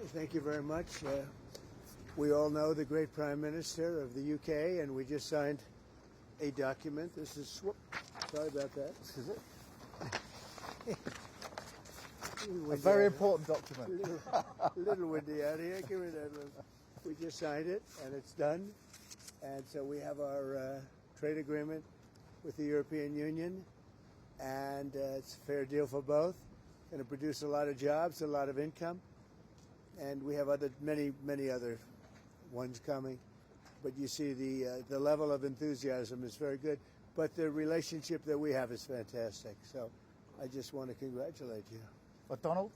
Thank you very much. We all know the great Prime Minister of the UK, and we just signed a document. This is, sorry about that. This is it. A very important document. Little windy out here. Give me that. We just signed it, and it's done. And so we have our trade agreement with the European Union, and it's a fair deal for both. Going to produce a lot of jobs, a lot of income, and we have many other ones coming. But you see the level of enthusiasm is very good. But the relationship that we have is fantastic. So I just want to congratulate you. Well, Donald,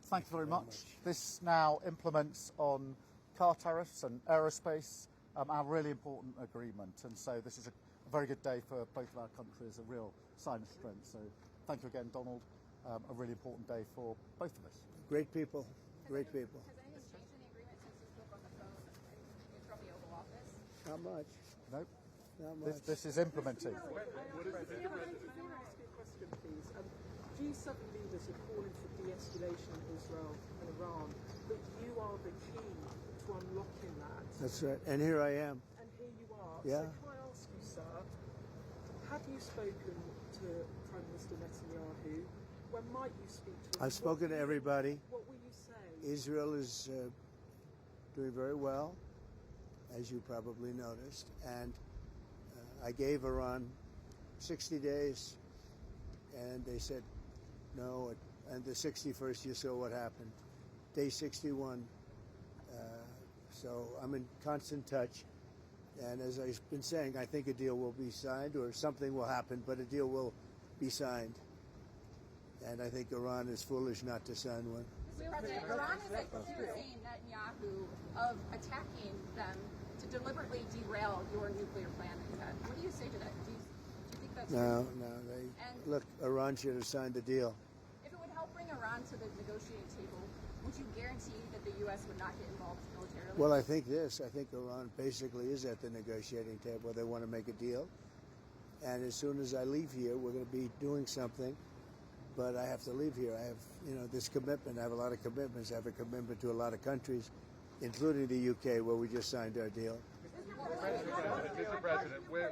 thank you very much. This now implements on car tariffs and aerospace, our really important agreement. And so this is a very good day for both of our countries, a real sign of strength. So thank you again, Donald. A really important day for both of us. Great people. Great people. Has anything changed in the agreement since you spoke on the phone from the Oval Office? Not much. Nope. Not much. This is implementing. Can I ask you a question, please? G7 leaders are calling for de-escalation in Israel and Iran, but you are the key to unlocking that. That's right. And here I am. And here you are. Yeah. So can I ask you, sir, have you spoken to Prime Minister Netanyahu? When might you speak to him? I've spoken to everybody. What will you say? Israel is doing very well, as you probably noticed. And I gave Iran 60 days, and they said no. And the 61st, you saw what happened. Day 61. So I'm in constant touch. And as I've been saying, I think a deal will be signed, or something will happen, but a deal will be signed. And I think Iran is foolish not to sign one. Mr. President, Iran is accusing Netanyahu of attacking them to deliberately derail your nuclear plan. What do you say to that? Do you think that's No. And Look, Iran should have signed the deal. if it would help bring Iran to the negotiating table, would you guarantee that the U.S. would not get involved militarily? Well, I think Iran basically is at the negotiating table. They want to make a deal. And as soon as I leave here, we're going to be doing something. But I have to leave here. I have, this commitment. I have a lot of commitments. I have a commitment to a lot of countries, including the UK, where we just signed our deal. Mr. President, where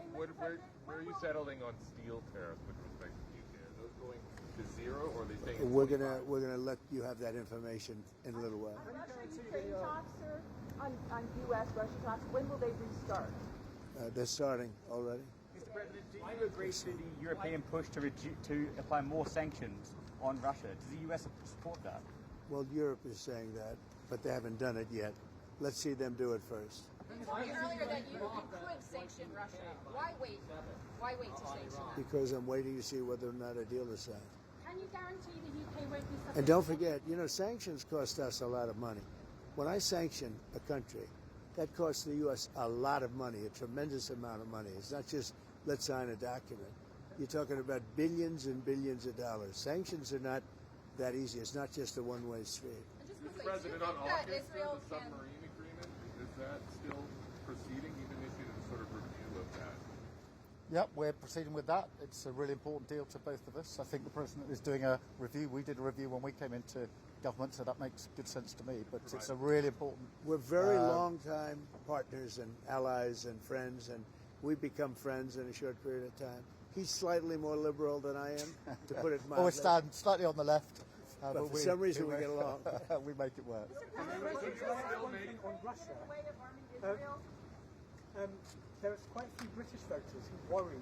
are you settling on steel tariffs with respect to the UK? Are those going to zero, or are they staying? We're gonna let you have that information in a little while. Russia-Ukraine talks, sir, on U.S.-Russia talks, when will they restart? They're starting already. Mr. President, do you agree to the European push to apply more sanctions on Russia? Does the US support that? Well, Europe is saying that, but they haven't done it yet. Let's see them do it first. You told me earlier that you could sanction Russia. Why wait? Why wait to sanction them? Because I'm waiting to see whether or not a deal is signed. Can you guarantee the UK won't be subject? And don't forget, sanctions cost us a lot of money. When I sanction a country, that costs the U.S. a lot of money, a tremendous amount of money. It's not just let's sign a document. You're talking about billions and billions of dollars. Sanctions are not that easy. It's not just a one-way street. Mr. President, on AUKUS, the submarine agreement, is that still proceeding? You've initiated a sort of review of that. Yep, we're proceeding with that. It's a really important deal to both of us. I think the President is doing a review. We did a review when we came into government, so that makes good sense to me. But It's a really important... We're very long-time partners and allies and friends, and we become friends in a short period of time. He's slightly more liberal than I am, to put it mildly. Or we stand slightly on the left. But for some reason we get along. We make it work. On Russia. There are quite a few British voters who worry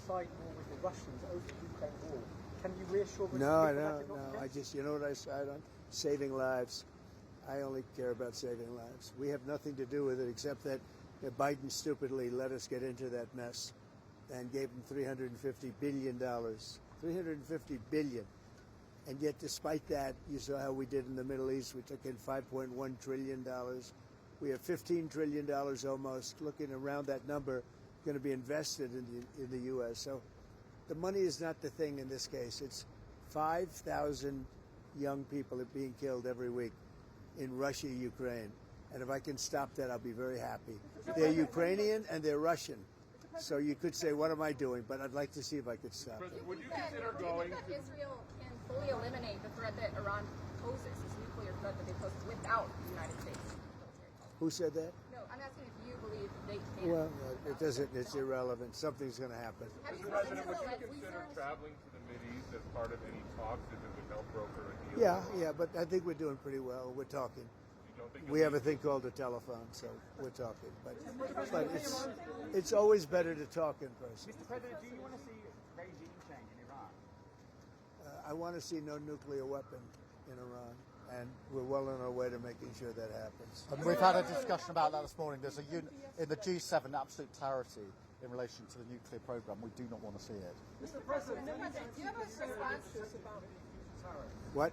side more with the Russians over the Ukraine war. Can you reassure us? No, I don't. No, I just, you know what I side on? Saving lives. I only care about saving lives. We have nothing to do with it except that Biden stupidly let us get into that mess and gave him $350 billion. $350 billion. And yet, despite that, you saw how we did in the Middle East. We took in $5.1 trillion. We have $15 trillion almost, looking around that number, going to be invested in the U.S. So the money is not the thing in this case. It's 5,000 young people are being killed every week in Russia, Ukraine. And if I can stop that, I'll be very happy. They're Ukrainian and they're Russian. So you could say, what am I doing? But I'd like to see if I could stop it. Would you consider going that Israel can fully eliminate the threat that Iran poses, this nuclear threat that they pose without without the United States military policy. Who said that? No, I'm asking if you believe they can. Well, it doesn't. It's irrelevant. Something's going to happen. Have you Mr. President, would considered you consider research? traveling to the Mideast as part of any talks if it would help broker a deal? Yeah, but I think we're doing pretty well. We're talking. You don't think We have a thing called a telephone, so we're talking. But it's always better to talk in person. Mr. President, do you want to see regime change in Iran? I want to see no nuclear weapon in Iran, and we're well on our way to making sure that happens. And we've had a discussion about that this morning. There's in the G7 absolute clarity in relation to the nuclear program. We do not want to see it. Mr. President, Do you have a response? What?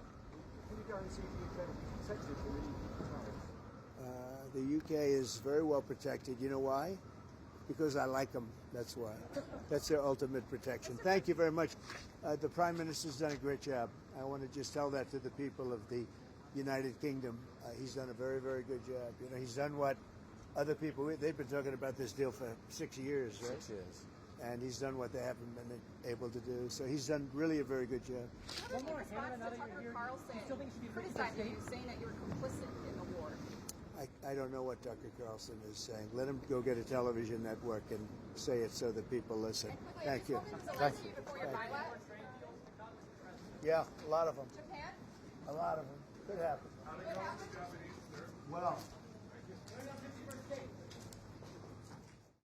Can you guarantee the UK will be protected from any tariffs? The UK is very well protected. You know why? Because I like them. That's why. That's their ultimate protection. Thank you very much. The Prime Minister's done a great job. I want to just tell that to the people of the United Kingdom. He's done a very, very good job. You know, he's done what other people, they've been talking about this deal for 6 years, right? 6 years. And he's done what they haven't been able to do. So he's done really a very good job. One more response to Tucker Carlson criticizing you, saying that you're complicit in the war. I don't know what Tucker Carlson is saying. Let him go get a television network and say it so that people listen. And quickly, Thank you. Thank you. Before your pilot. Yeah, a lot of them. Japan? A lot of them. Could happen. Could happen. Well,